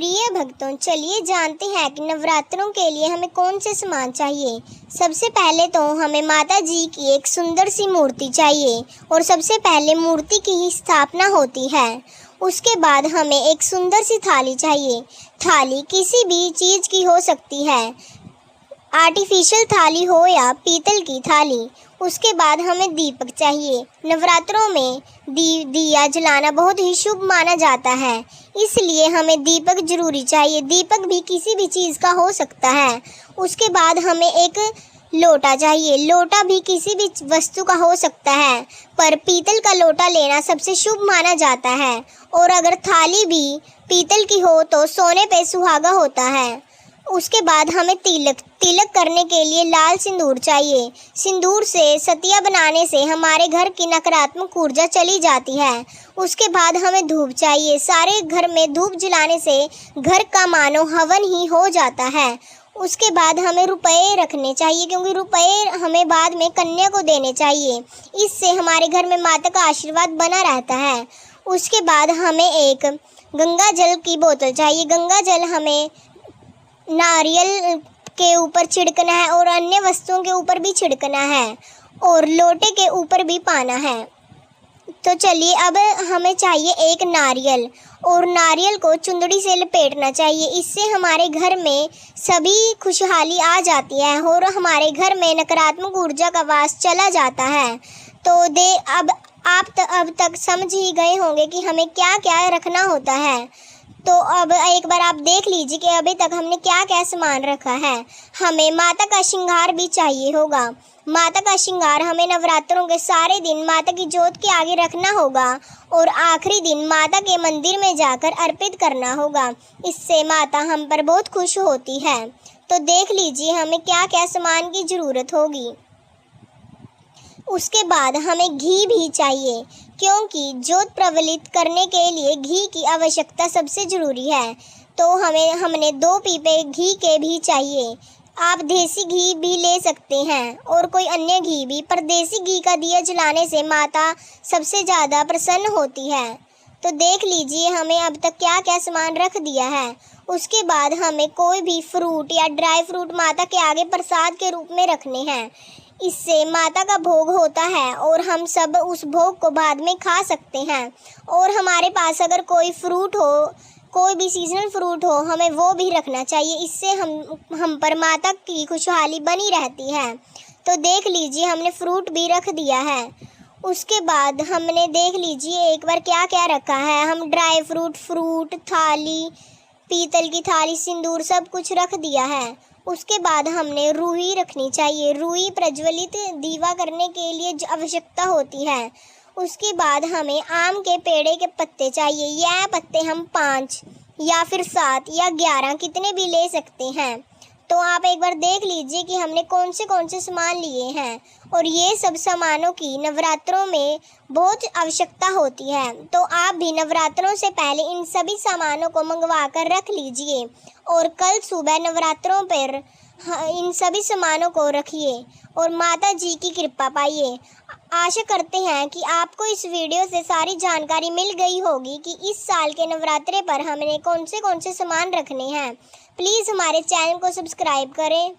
प्रिय भक्तों, चलिए जानते हैं कि नवरात्रों के लिए हमें कौन से सामान चाहिए। सबसे पहले तो हमें माता जी की एक सुंदर सी मूर्ति चाहिए और सबसे पहले मूर्ति की ही स्थापना होती है। उसके बाद हमें एक सुंदर सी थाली चाहिए। थाली किसी भी चीज़ की हो सकती है, आर्टिफिशियल थाली हो या पीतल की थाली। उसके बाद हमें दीपक चाहिए। नवरात्रों में दिया जलाना बहुत ही शुभ माना जाता है, इसलिए हमें दीपक जरूरी चाहिए। दीपक भी किसी भी चीज़ का हो सकता है। उसके बाद हमें एक लोटा चाहिए। लोटा भी किसी भी वस्तु का हो सकता है, पर पीतल का लोटा लेना सबसे शुभ माना जाता है। और अगर थाली भी पीतल की हो तो सोने पे सुहागा होता है। उसके बाद हमें तिलक करने के लिए लाल सिंदूर चाहिए। सिंदूर से सतिया बनाने से हमारे घर की नकारात्मक ऊर्जा चली जाती है। उसके बाद हमें धूप चाहिए। सारे घर में धूप जलाने से घर का मानो हवन ही हो जाता है। उसके बाद हमें रुपए रखने चाहिए, क्योंकि रुपए हमें बाद में कन्या को देने चाहिए। इससे हमारे घर में माता का आशीर्वाद बना रहता है। उसके बाद हमें एक गंगा जल की बोतल चाहिए। गंगा जल हमें नारियल के ऊपर छिड़कना है और अन्य वस्तुओं के ऊपर भी छिड़कना है और लोटे के ऊपर भी पाना है। तो चलिए, अब हमें चाहिए एक नारियल और नारियल को चुंदड़ी से लपेटना चाहिए। इससे हमारे घर में सभी खुशहाली आ जाती है और हमारे घर में नकारात्मक ऊर्जा का वास चला जाता है। तो अब तक समझ ही गए होंगे कि हमें क्या क्या रखना होता है। तो अब एक बार आप देख लीजिए कि अभी तक हमने क्या क्या सामान रखा है। हमें माता का श्रृंगार भी चाहिए होगा। माता का श्रृंगार हमें नवरात्रों के सारे दिन माता की जोत के आगे रखना होगा और आखिरी दिन माता के मंदिर में जाकर अर्पित करना होगा। इससे माता हम पर बहुत खुश होती है। तो देख लीजिए हमें क्या क्या सामान की ज़रूरत होगी। उसके बाद हमें घी भी चाहिए, क्योंकि ज्योत प्रज्वलित करने के लिए घी की आवश्यकता सबसे ज़रूरी है। तो हमने 2 पीपे घी के भी चाहिए। आप देसी घी भी ले सकते हैं और कोई अन्य घी भी, पर देसी घी का दिया जलाने से माता सबसे ज़्यादा प्रसन्न होती है। तो देख लीजिए हमें अब तक क्या क्या सामान रख दिया है। उसके बाद हमें कोई भी फ्रूट या ड्राई फ्रूट माता के आगे प्रसाद के रूप में रखने हैं। इससे माता का भोग होता है और हम सब उस भोग को बाद में खा सकते हैं। और हमारे पास अगर कोई फ्रूट हो, कोई भी सीजनल फ्रूट हो, हमें वो भी रखना चाहिए। इससे हम पर माता की खुशहाली बनी रहती है। तो देख लीजिए हमने फ्रूट भी रख दिया है। उसके बाद हमने देख लीजिए एक बार क्या क्या रखा है। हम ड्राई फ्रूट, थाली, पीतल की थाली, सिंदूर सब कुछ रख दिया है। उसके बाद हमने रूई रखनी चाहिए। रूई प्रज्वलित दीवा करने के लिए आवश्यकता होती है। उसके बाद हमें आम के पेड़े के पत्ते चाहिए। यह पत्ते हम 5 या फिर 7 या 11 कितने भी ले सकते हैं। तो आप एक बार देख लीजिए कि हमने कौन से सामान लिए हैं। और ये सब सामानों की नवरात्रों में बहुत आवश्यकता होती है। तो आप भी नवरात्रों से पहले इन सभी सामानों को मंगवा कर रख लीजिए और कल सुबह नवरात्रों पर इन सभी सामानों को रखिए और माता जी की कृपा पाइए। आशा करते हैं कि आपको इस वीडियो से सारी जानकारी मिल गई होगी कि इस साल के नवरात्रे पर हमने कौन से सामान रखने हैं। प्लीज़ हमारे चैनल को सब्सक्राइब करें।